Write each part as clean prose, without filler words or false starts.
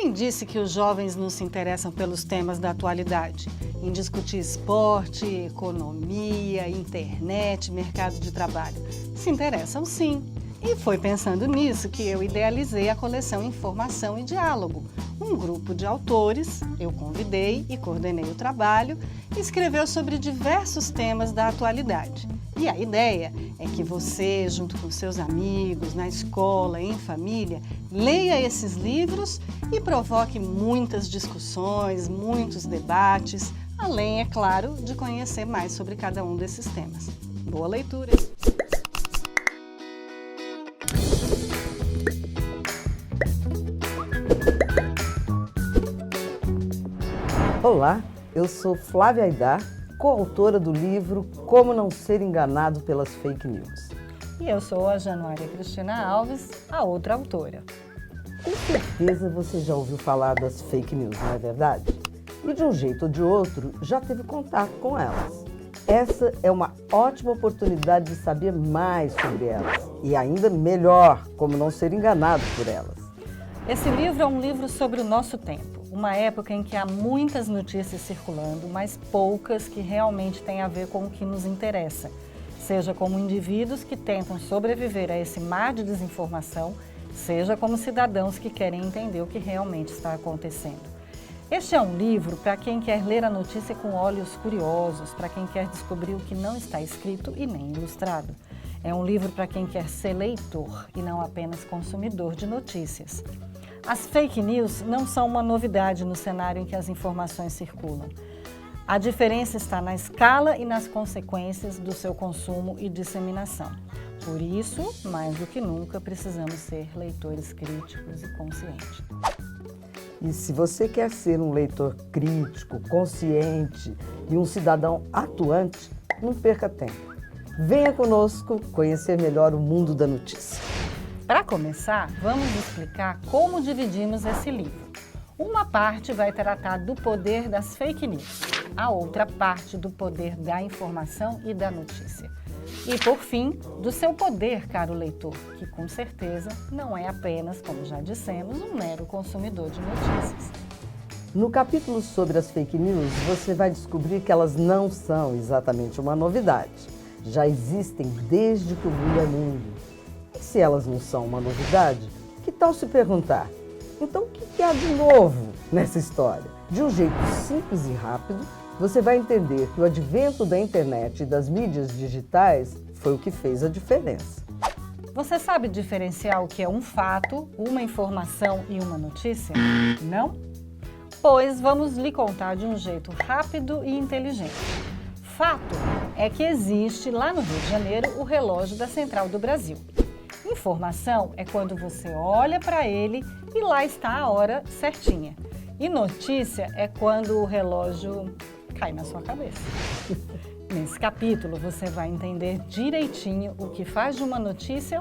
Quem disse que os jovens não se interessam pelos temas da atualidade? Em discutir esporte, economia, internet, mercado de trabalho. Se interessam sim. E foi pensando nisso que eu idealizei a coleção Informação e Diálogo. Um grupo de autores, eu convidei e coordenei o trabalho, escreveu sobre diversos temas da atualidade. E a ideia é que você, junto com seus amigos, na escola, em família, leia esses livros e provoque muitas discussões, muitos debates, além, é claro, de conhecer mais sobre cada um desses temas. Boa leitura! Olá, eu sou Flávia Aidar, coautora do livro Como Não Ser Enganado pelas Fake News. E eu sou a Januária Cristina Alves, a outra autora. Com certeza você já ouviu falar das fake news, não é verdade? E de um jeito ou de outro, já teve contato com elas. Essa é uma ótima oportunidade de saber mais sobre elas. E ainda melhor, como não ser enganado por elas. Esse livro é um livro sobre o nosso tempo. Uma época em que há muitas notícias circulando, mas poucas que realmente têm a ver com o que nos interessa. Seja como indivíduos que tentam sobreviver a esse mar de desinformação, seja como cidadãos que querem entender o que realmente está acontecendo. Este é um livro para quem quer ler a notícia com olhos curiosos, para quem quer descobrir o que não está escrito e nem ilustrado. É um livro para quem quer ser leitor e não apenas consumidor de notícias. As fake news não são uma novidade no cenário em que as informações circulam. A diferença está na escala e nas consequências do seu consumo e disseminação. Por isso, mais do que nunca, precisamos ser leitores críticos e conscientes. E se você quer ser um leitor crítico, consciente e um cidadão atuante, não perca tempo. Venha conosco conhecer melhor o mundo da notícia. Para começar, vamos explicar como dividimos esse livro. Uma parte vai tratar do poder das fake news, a outra parte do poder da informação e da notícia. E, por fim, do seu poder, caro leitor, que com certeza não é apenas, como já dissemos, um mero consumidor de notícias. No capítulo sobre as fake news, você vai descobrir que elas não são exatamente uma novidade. Já existem desde que o mundo é mundo. E se elas não são uma novidade, que tal se perguntar? Então, o que há de novo nessa história? De um jeito simples e rápido, você vai entender que o advento da internet e das mídias digitais foi o que fez a diferença. Você sabe diferenciar o que é um fato, uma informação e uma notícia? Não? Pois vamos lhe contar de um jeito rápido e inteligente. Fato é que existe lá no Rio de Janeiro o relógio da Central do Brasil. Informação é quando você olha para ele e lá está a hora certinha. E notícia é quando o relógio cai na sua cabeça. Nesse capítulo você vai entender direitinho o que faz de uma notícia,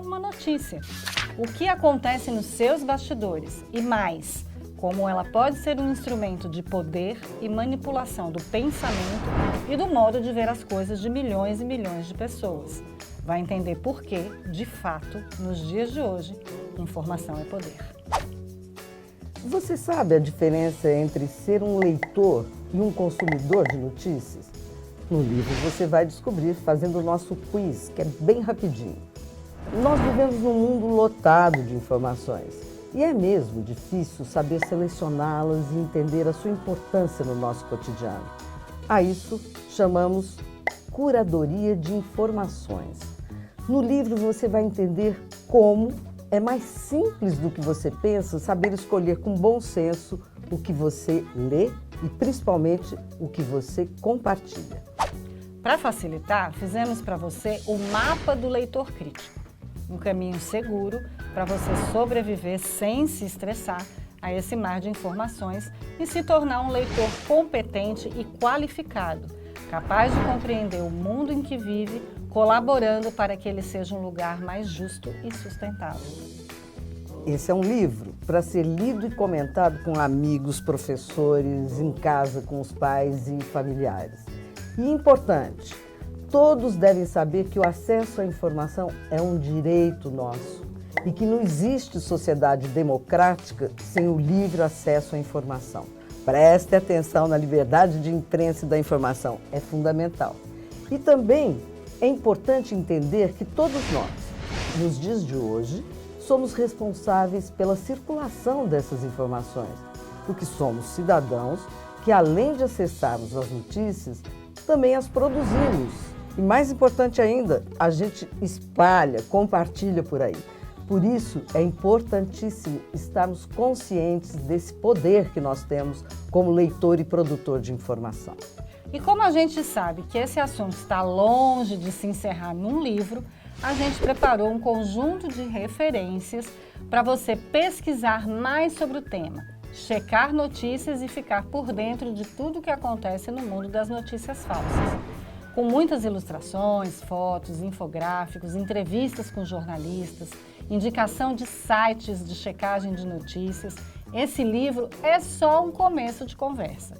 o que acontece nos seus bastidores e mais, como ela pode ser um instrumento de poder e manipulação do pensamento e do modo de ver as coisas de milhões e milhões de pessoas. Vai entender por que, de fato, nos dias de hoje, informação é poder. Você sabe a diferença entre ser um leitor e um consumidor de notícias? No livro você vai descobrir fazendo o nosso quiz, que é bem rapidinho. Nós vivemos num mundo lotado de informações e é mesmo difícil saber selecioná-las e entender a sua importância no nosso cotidiano. A isso chamamos curadoria de informações. No livro você vai entender como é mais simples do que você pensa saber escolher com bom senso o que você lê e principalmente o que você compartilha. Para facilitar, fizemos para você o mapa do leitor crítico. Um caminho seguro para você sobreviver sem se estressar a esse mar de informações e se tornar um leitor competente e qualificado, capaz de compreender o mundo em que vive, colaborando para que ele seja um lugar mais justo e sustentável. Esse é um livro para ser lido e comentado com amigos, professores, em casa com os pais e familiares. E importante, todos devem saber que o acesso à informação é um direito nosso e que não existe sociedade democrática sem o livre acesso à informação. Preste atenção na liberdade de imprensa e da informação, é fundamental. E também é importante entender que todos nós, nos dias de hoje, somos responsáveis pela circulação dessas informações, porque somos cidadãos que, além de acessarmos as notícias, também as produzimos. E mais importante ainda, a gente espalha, compartilha por aí. Por isso, é importantíssimo estarmos conscientes desse poder que nós temos como leitor e produtor de informação. E como a gente sabe que esse assunto está longe de se encerrar num livro, a gente preparou um conjunto de referências para você pesquisar mais sobre o tema, checar notícias e ficar por dentro de tudo o que acontece no mundo das notícias falsas. Com muitas ilustrações, fotos, infográficos, entrevistas com jornalistas, indicação de sites de checagem de notícias, esse livro é só um começo de conversa.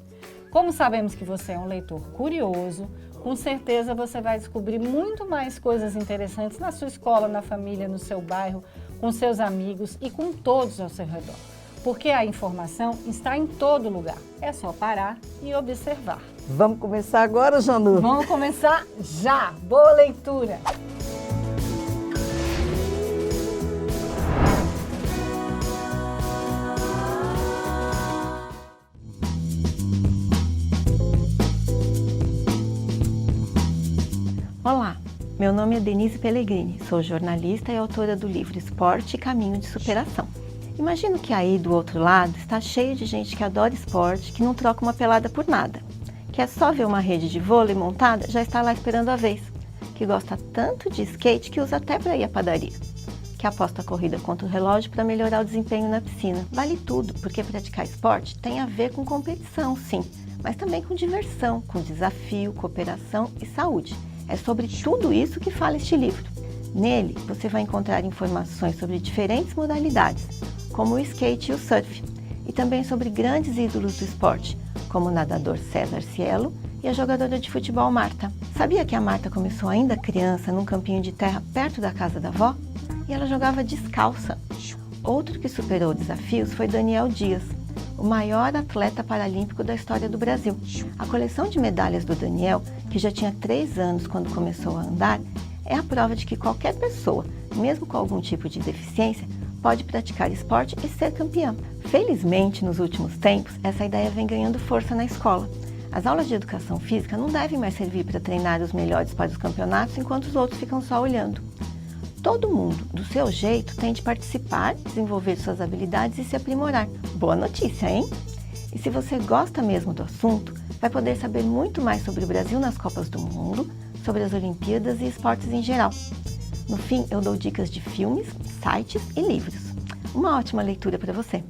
Como sabemos que você é um leitor curioso, com certeza você vai descobrir muito mais coisas interessantes na sua escola, na família, no seu bairro, com seus amigos e com todos ao seu redor. Porque a informação está em todo lugar. É só parar e observar. Vamos começar agora, Janu? Vamos começar já! Boa leitura! Olá, meu nome é Denise Pellegrini, sou jornalista e autora do livro Esporte e Caminho de Superação. Imagino que aí do outro lado está cheio de gente que adora esporte, que não troca uma pelada por nada, que é só ver uma rede de vôlei montada, já está lá esperando a vez, que gosta tanto de skate que usa até para ir à padaria, que aposta a corrida contra o relógio para melhorar o desempenho na piscina. Vale tudo, porque praticar esporte tem a ver com competição, sim, mas também com diversão, com desafio, cooperação e saúde. É sobre tudo isso que fala este livro. Nele, você vai encontrar informações sobre diferentes modalidades, como o skate e o surf, e também sobre grandes ídolos do esporte, como o nadador César Cielo e a jogadora de futebol Marta. Sabia que a Marta começou ainda criança num campinho de terra perto da casa da avó? E ela jogava descalça. Outro que superou desafios foi Daniel Dias, o maior atleta paralímpico da história do Brasil. A coleção de medalhas do Daniel, que já tinha 3 anos quando começou a andar, é a prova de que qualquer pessoa, mesmo com algum tipo de deficiência, pode praticar esporte e ser campeã. Felizmente, nos últimos tempos, essa ideia vem ganhando força na escola. As aulas de educação física não devem mais servir para treinar os melhores para os campeonatos, enquanto os outros ficam só olhando. Todo mundo, do seu jeito, tem de participar, desenvolver suas habilidades e se aprimorar. Boa notícia, hein? E se você gosta mesmo do assunto, vai poder saber muito mais sobre o Brasil nas Copas do Mundo, sobre as Olimpíadas e esportes em geral. No fim, eu dou dicas de filmes, sites e livros. Uma ótima leitura para você!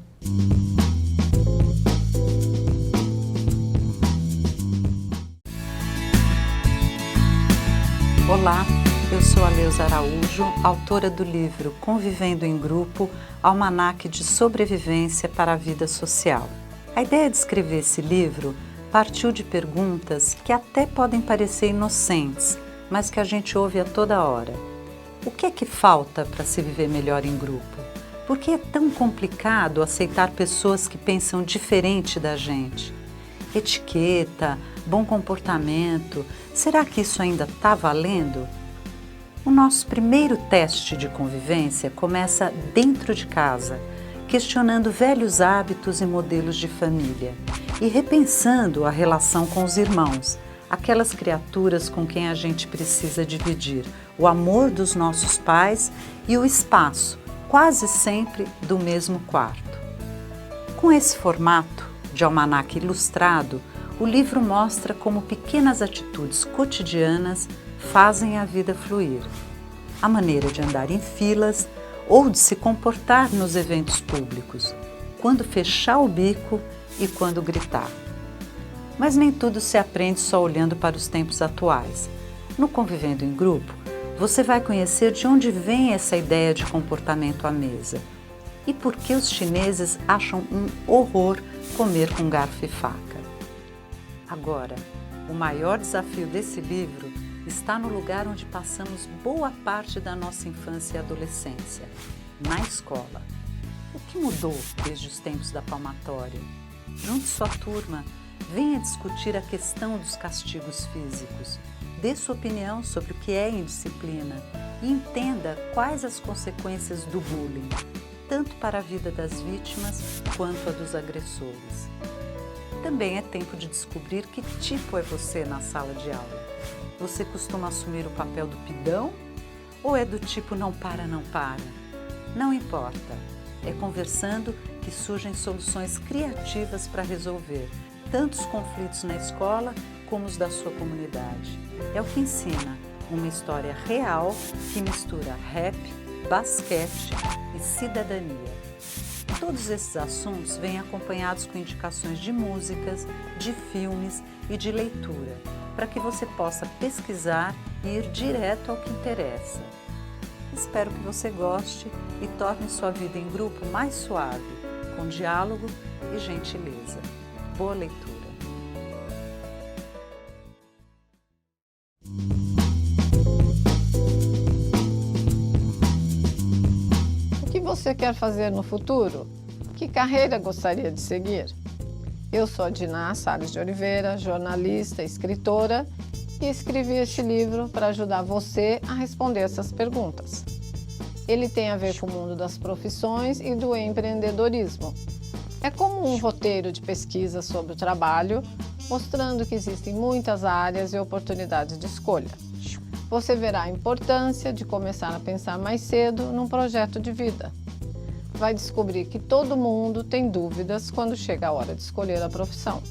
Olá, eu sou a Leusa Araújo, autora do livro Convivendo em Grupo, Almanaque de Sobrevivência para a Vida Social. A ideia de escrever esse livro partiu de perguntas que até podem parecer inocentes, mas que a gente ouve a toda hora. O que é que falta para se viver melhor em grupo? Por que é tão complicado aceitar pessoas que pensam diferente da gente? Etiqueta, bom comportamento, será que isso ainda está valendo? O nosso primeiro teste de convivência começa dentro de casa, questionando velhos hábitos e modelos de família e repensando a relação com os irmãos, aquelas criaturas com quem a gente precisa dividir o amor dos nossos pais e o espaço, quase sempre do mesmo quarto. Com esse formato de almanaque ilustrado, o livro mostra como pequenas atitudes cotidianas fazem a vida fluir. A maneira de andar em filas ou de se comportar nos eventos públicos, quando fechar o bico e quando gritar. Mas nem tudo se aprende só olhando para os tempos atuais. No Convivendo em Grupo, você vai conhecer de onde vem essa ideia de comportamento à mesa e por que os chineses acham um horror comer com garfo e faca. Agora, o maior desafio desse livro está no lugar onde passamos boa parte da nossa infância e adolescência, na escola. O que mudou desde os tempos da palmatória? Junte sua turma, venha discutir a questão dos castigos físicos. Dê sua opinião sobre o que é indisciplina e entenda quais as consequências do bullying, tanto para a vida das vítimas quanto a dos agressores. Também é tempo de descobrir que tipo é você na sala de aula. Você costuma assumir o papel do pidão ou é do tipo não para, não para? Não importa, é conversando que surgem soluções criativas para resolver tanto os conflitos na escola como os da sua comunidade. É o que ensina uma história real que mistura rap, basquete e cidadania. Todos esses assuntos vêm acompanhados com indicações de músicas, de filmes e de leitura, para que você possa pesquisar e ir direto ao que interessa. Espero que você goste e torne sua vida em grupo mais suave, com diálogo e gentileza. Boa leitura! O que você quer fazer no futuro? Que carreira gostaria de seguir? Eu sou a Diná Salles de Oliveira, jornalista, escritora, e escrevi este livro para ajudar você a responder essas perguntas. Ele tem a ver com o mundo das profissões e do empreendedorismo. É como um roteiro de pesquisa sobre o trabalho, mostrando que existem muitas áreas e oportunidades de escolha. Você verá a importância de começar a pensar mais cedo num projeto de vida. Vai descobrir que todo mundo tem dúvidas quando chega a hora de escolher a profissão.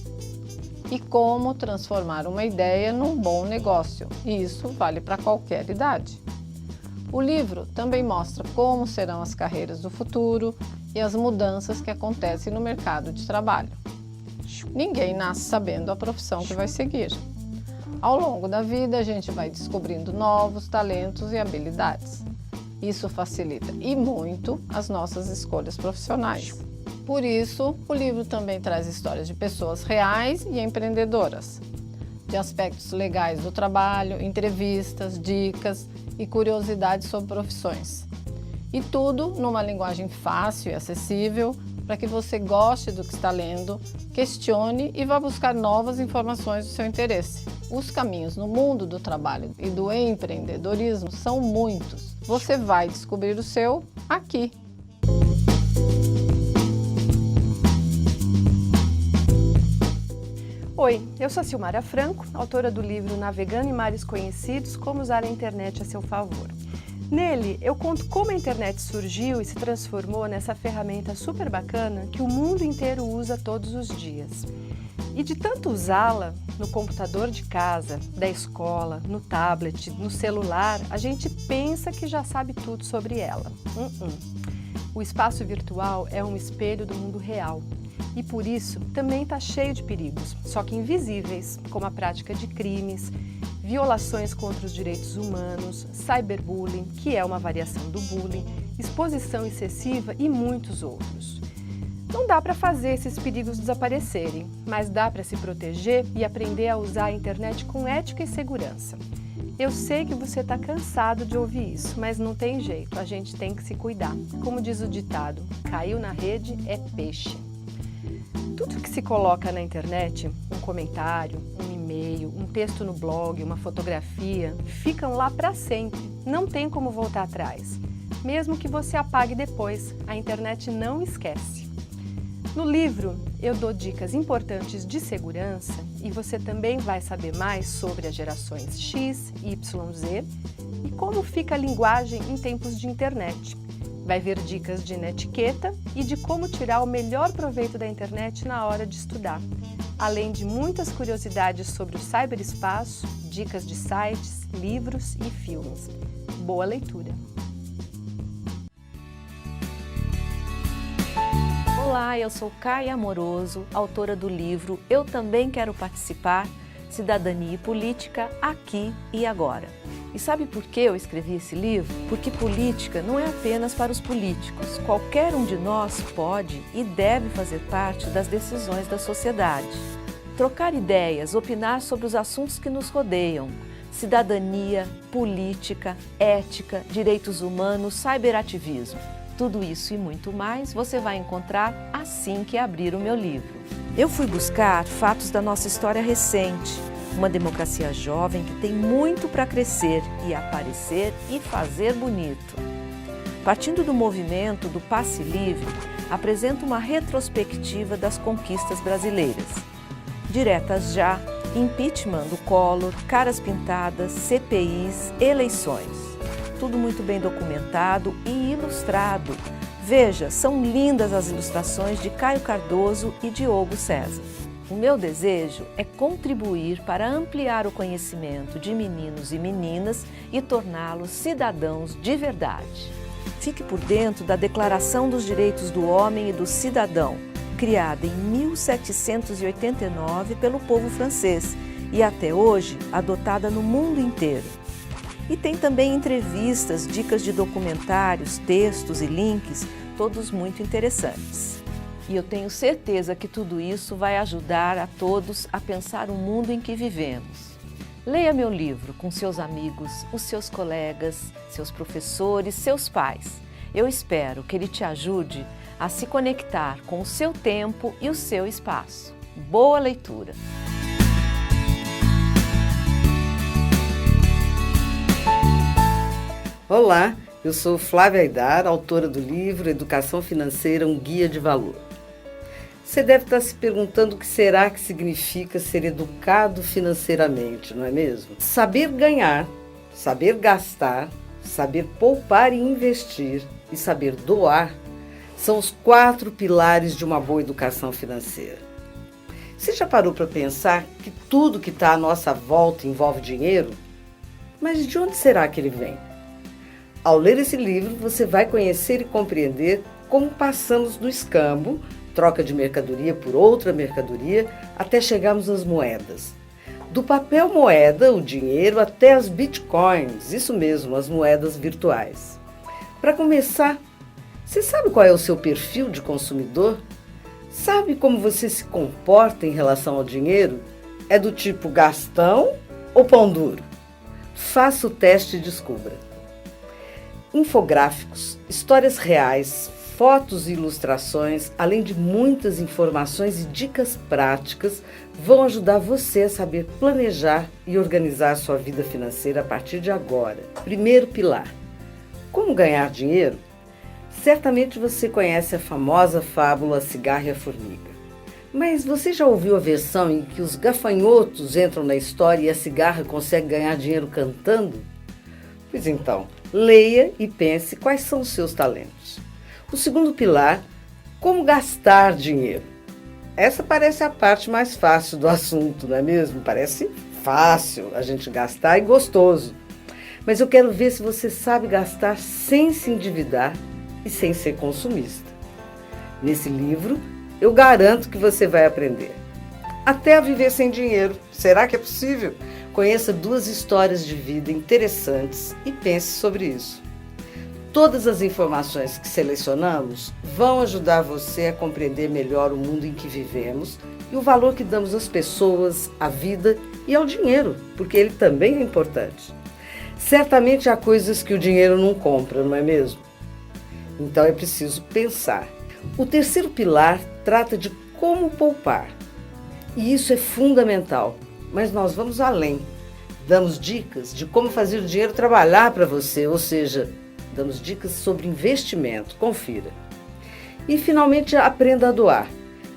E como transformar uma ideia num bom negócio, e isso vale para qualquer idade. O livro também mostra como serão as carreiras do futuro e as mudanças que acontecem no mercado de trabalho. Ninguém nasce sabendo a profissão que vai seguir. Ao longo da vida, a gente vai descobrindo novos talentos e habilidades. Isso facilita e muito as nossas escolhas profissionais. Por isso, o livro também traz histórias de pessoas reais e empreendedoras, de aspectos legais do trabalho, entrevistas, dicas e curiosidades sobre profissões. E tudo numa linguagem fácil e acessível para que você goste do que está lendo, questione e vá buscar novas informações do seu interesse. Os caminhos no mundo do trabalho e do empreendedorismo são muitos. Você vai descobrir o seu aqui. Oi, eu sou a Silmara Franco, autora do livro Navegando em Mares Conhecidos, Como Usar a Internet a Seu Favor. Nele, eu conto como a internet surgiu e se transformou nessa ferramenta super bacana que o mundo inteiro usa todos os dias. E de tanto usá-la, no computador de casa, da escola, no tablet, no celular, a gente pensa que já sabe tudo sobre ela. O espaço virtual é um espelho do mundo real. E por isso também está cheio de perigos, só que invisíveis, como a prática de crimes, violações contra os direitos humanos, cyberbullying, que é uma variação do bullying, exposição excessiva e muitos outros. Não dá para fazer esses perigos desaparecerem, mas dá para se proteger e aprender a usar a internet com ética e segurança. Eu sei que você está cansado de ouvir isso, mas não tem jeito, a gente tem que se cuidar. Como diz o ditado, caiu na rede é peixe. Tudo que se coloca na internet, um comentário, um e-mail, um texto no blog, uma fotografia, ficam lá para sempre, não tem como voltar atrás. Mesmo que você apague depois, a internet não esquece. No livro, eu dou dicas importantes de segurança e você também vai saber mais sobre as gerações X, Y, Z e como fica a linguagem em tempos de internet. Vai ver dicas de netiqueta e de como tirar o melhor proveito da internet na hora de estudar, além de muitas curiosidades sobre o cyberespaço, dicas de sites, livros e filmes. Boa leitura! Olá, eu sou Caia Amoroso, autora do livro Eu Também Quero Participar, Cidadania e Política, Aqui e Agora. E sabe por que eu escrevi esse livro? Porque política não é apenas para os políticos. Qualquer um de nós pode e deve fazer parte das decisões da sociedade. Trocar ideias, opinar sobre os assuntos que nos rodeiam. Cidadania, política, ética, direitos humanos, cyberativismo. Tudo isso e muito mais você vai encontrar assim que abrir o meu livro. Eu fui buscar fatos da nossa história recente, uma democracia jovem que tem muito para crescer e aparecer e fazer bonito. Partindo do movimento do Passe Livre, apresento uma retrospectiva das conquistas brasileiras. Diretas já, impeachment do Collor, caras pintadas, CPIs, eleições. Tudo muito bem documentado e ilustrado. Veja, são lindas as ilustrações de Caio Cardoso e Diogo César. O meu desejo é contribuir para ampliar o conhecimento de meninos e meninas e torná-los cidadãos de verdade. Fique por dentro da Declaração dos Direitos do Homem e do Cidadão, criada em 1789 pelo povo francês e até hoje adotada no mundo inteiro. E tem também entrevistas, dicas de documentários, textos e links, todos muito interessantes. E eu tenho certeza que tudo isso vai ajudar a todos a pensar o mundo em que vivemos. Leia meu livro com seus amigos, os seus colegas, seus professores, seus pais. Eu espero que ele te ajude a se conectar com o seu tempo e o seu espaço. Boa leitura! Olá, eu sou Flávia Aidar, autora do livro Educação Financeira, um Guia de Valor. Você deve estar se perguntando o que será que significa ser educado financeiramente, não é mesmo? Saber ganhar, saber gastar, saber poupar e investir e saber doar são os 4 pilares de uma boa educação financeira. Você já parou para pensar que tudo que está à nossa volta envolve dinheiro? Mas de onde será que ele vem? Ao ler esse livro, você vai conhecer e compreender como passamos do escambo, troca de mercadoria por outra mercadoria, até chegarmos às moedas. Do papel moeda, o dinheiro, até as bitcoins, isso mesmo, as moedas virtuais. Para começar, você sabe qual é o seu perfil de consumidor? Sabe como você se comporta em relação ao dinheiro? É do tipo gastão ou pão duro? Faça o teste e descubra. Infográficos, histórias reais, fotos e ilustrações, além de muitas informações e dicas práticas, vão ajudar você a saber planejar e organizar a sua vida financeira a partir de agora. Primeiro pilar: como ganhar dinheiro? Certamente você conhece a famosa fábula Cigarro e a Formiga. Mas você já ouviu a versão em que os gafanhotos entram na história e a cigarra consegue ganhar dinheiro cantando? Pois então, leia e pense quais são os seus talentos. O segundo pilar: como gastar dinheiro. Essa parece a parte mais fácil do assunto, não é mesmo? Parece fácil a gente gastar e gostoso. Mas eu quero ver se você sabe gastar sem se endividar e sem ser consumista. Nesse livro, eu garanto que você vai aprender. Até a viver sem dinheiro. Será que é possível? Conheça 2 histórias de vida interessantes e pense sobre isso. Todas as informações que selecionamos vão ajudar você a compreender melhor o mundo em que vivemos e o valor que damos às pessoas, à vida e ao dinheiro, porque ele também é importante. Certamente há coisas que o dinheiro não compra, não é mesmo? Então é preciso pensar. O terceiro pilar trata de como poupar. E isso é fundamental, mas nós vamos além. Damos dicas de como fazer o dinheiro trabalhar para você, ou seja, damos dicas sobre investimento. Confira. E finalmente aprenda a doar.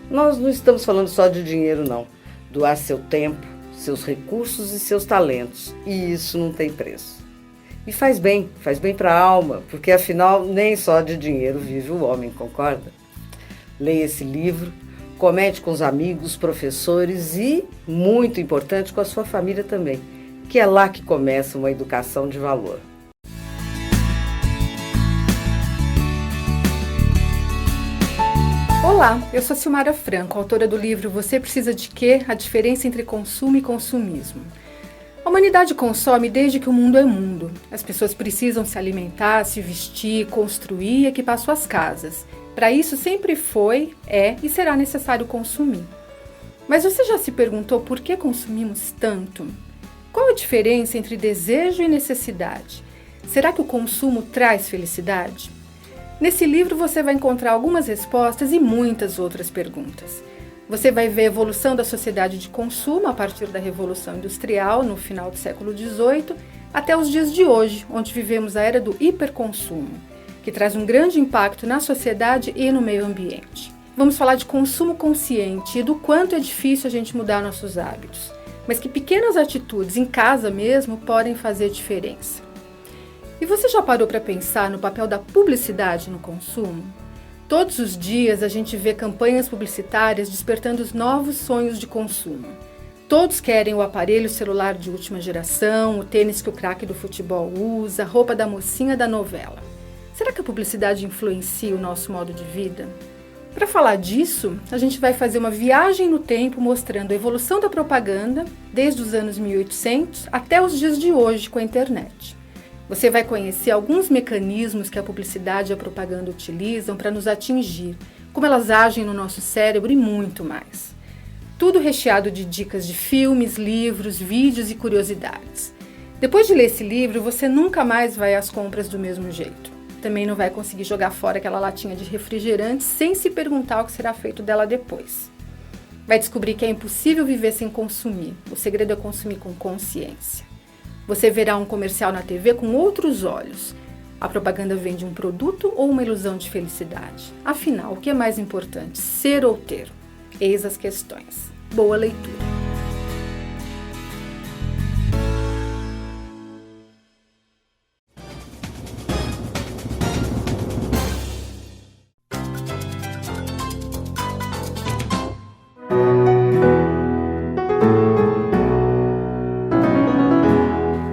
Nós não estamos falando só de dinheiro, não. Doar seu tempo, seus recursos e seus talentos. E isso não tem preço. E faz bem para a alma, porque afinal nem só de dinheiro vive o homem, concorda? Leia esse livro, comente com os amigos, professores e, muito importante, com a sua família também, que é lá que começa uma educação de valor. Olá, eu sou Silmara Franco, autora do livro Você Precisa de Quê? A Diferença entre Consumo e Consumismo. A humanidade consome desde que o mundo é mundo. As pessoas precisam se alimentar, se vestir, construir e equipar suas casas. Para isso sempre foi, é e será necessário consumir. Mas você já se perguntou por que consumimos tanto? Qual a diferença entre desejo e necessidade? Será que o consumo traz felicidade? Nesse livro você vai encontrar algumas respostas e muitas outras perguntas. Você vai ver a evolução da sociedade de consumo a partir da Revolução Industrial, no final do século XVIII, até os dias de hoje, onde vivemos a era do hiperconsumo, que traz um grande impacto na sociedade e no meio ambiente. Vamos falar de consumo consciente e do quanto é difícil a gente mudar nossos hábitos, mas que pequenas atitudes em casa mesmo podem fazer diferença. E você já parou para pensar no papel da publicidade no consumo? Todos os dias a gente vê campanhas publicitárias despertando os novos sonhos de consumo. Todos querem o aparelho celular de última geração, o tênis que o craque do futebol usa, a roupa da mocinha da novela. Será que a publicidade influencia o nosso modo de vida? Para falar disso, a gente vai fazer uma viagem no tempo mostrando a evolução da propaganda desde os anos 1800 até os dias de hoje com a internet. Você vai conhecer alguns mecanismos que a publicidade e a propaganda utilizam para nos atingir, como elas agem no nosso cérebro e muito mais. Tudo recheado de dicas de filmes, livros, vídeos e curiosidades. Depois de ler esse livro, você nunca mais vai às compras do mesmo jeito. Também não vai conseguir jogar fora aquela latinha de refrigerante sem se perguntar o que será feito dela depois. Vai descobrir que é impossível viver sem consumir. O segredo é consumir com consciência. Você verá um comercial na TV com outros olhos. A propaganda vende um produto ou uma ilusão de felicidade? Afinal, o que é mais importante, ser ou ter? Eis as questões. Boa leitura!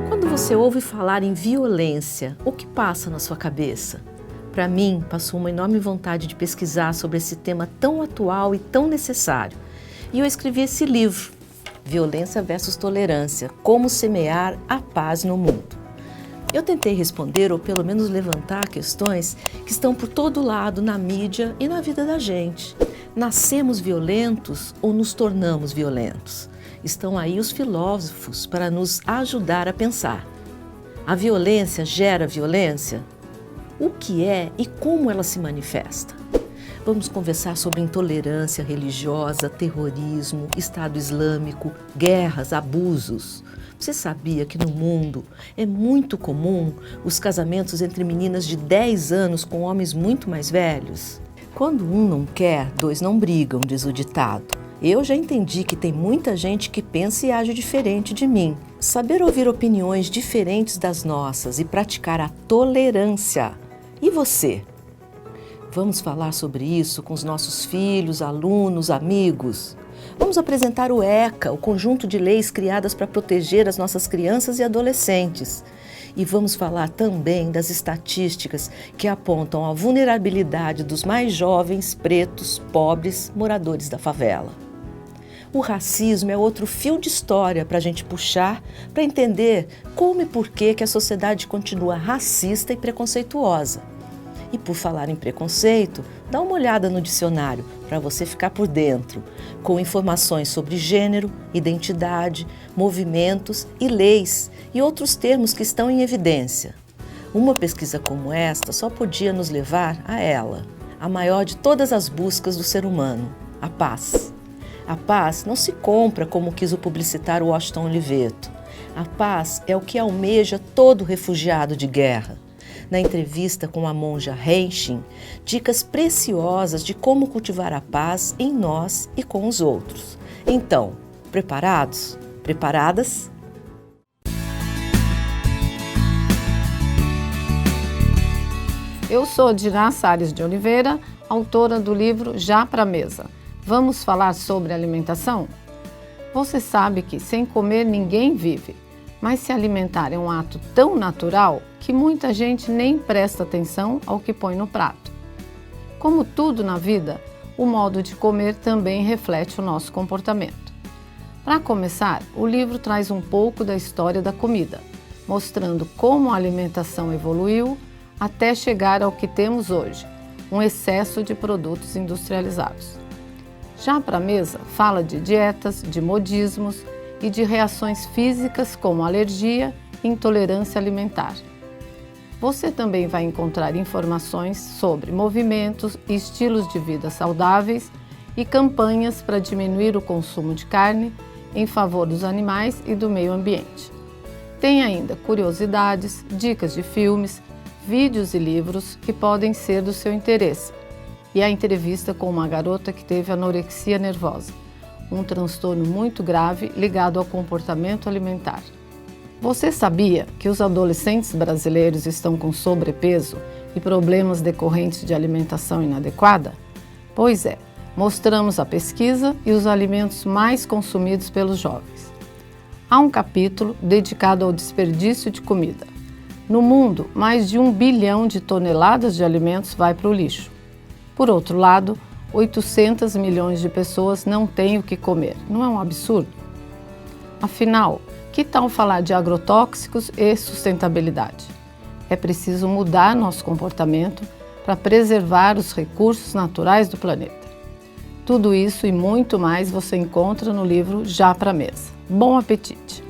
Quando você ouve falar em violência, o que passa na sua cabeça? Para mim, passou uma enorme vontade de pesquisar sobre esse tema tão atual e tão necessário. E eu escrevi esse livro, Violência versus Tolerância, Como Semear a Paz no Mundo. Eu tentei responder, ou pelo menos levantar questões que estão por todo lado na mídia e na vida da gente. Nascemos violentos ou nos tornamos violentos? Estão aí os filósofos para nos ajudar a pensar. A violência gera violência? O que é e como ela se manifesta? Vamos conversar sobre intolerância religiosa, terrorismo, Estado Islâmico, guerras, abusos. Você sabia que no mundo é muito comum os casamentos entre meninas de 10 anos com homens muito mais velhos? Quando um não quer, dois não brigam, diz o ditado. Eu já entendi que tem muita gente que pensa e age diferente de mim. Saber ouvir opiniões diferentes das nossas e praticar a tolerância. E você? Vamos falar sobre isso com os nossos filhos, alunos, amigos. Vamos apresentar o ECA, o conjunto de leis criadas para proteger as nossas crianças e adolescentes. E vamos falar também das estatísticas que apontam a vulnerabilidade dos mais jovens, pretos, pobres, moradores da favela. O racismo é outro fio de história para a gente puxar, para entender como e por que a sociedade continua racista e preconceituosa. E por falar em preconceito, dá uma olhada no dicionário para você ficar por dentro, com informações sobre gênero, identidade, movimentos e leis e outros termos que estão em evidência. Uma pesquisa como esta só podia nos levar a ela, a maior de todas as buscas do ser humano, a paz. A paz não se compra como quis o publicitário Washington Oliveto. A paz é o que almeja todo refugiado de guerra. Na entrevista com a monja Henshin, dicas preciosas de como cultivar a paz em nós e com os outros. Então, preparados? Preparadas? Eu sou Dirá Salles de Oliveira, autora do livro Já pra Mesa. Vamos falar sobre alimentação? Você sabe que sem comer ninguém vive, mas se alimentar é um ato tão natural que muita gente nem presta atenção ao que põe no prato. Como tudo na vida, o modo de comer também reflete o nosso comportamento. Para começar, o livro traz um pouco da história da comida, mostrando como a alimentação evoluiu até chegar ao que temos hoje, um excesso de produtos industrializados. Já pra Mesa fala de dietas, de modismos e de reações físicas como alergia e intolerância alimentar. Você também vai encontrar informações sobre movimentos e estilos de vida saudáveis e campanhas para diminuir o consumo de carne em favor dos animais e do meio ambiente. Tem ainda curiosidades, dicas de filmes, vídeos e livros que podem ser do seu interesse. E a entrevista com uma garota que teve anorexia nervosa, um transtorno muito grave ligado ao comportamento alimentar. Você sabia que os adolescentes brasileiros estão com sobrepeso e problemas decorrentes de alimentação inadequada? Pois é, mostramos a pesquisa e os alimentos mais consumidos pelos jovens. Há um capítulo dedicado ao desperdício de comida. No mundo, mais de 1 bilhão de toneladas de alimentos vai para o lixo. Por outro lado, 800 milhões de pessoas não têm o que comer. Não é um absurdo? Afinal, que tal falar de agrotóxicos e sustentabilidade? É preciso mudar nosso comportamento para preservar os recursos naturais do planeta. Tudo isso e muito mais você encontra no livro Já pra Mesa. Bom apetite!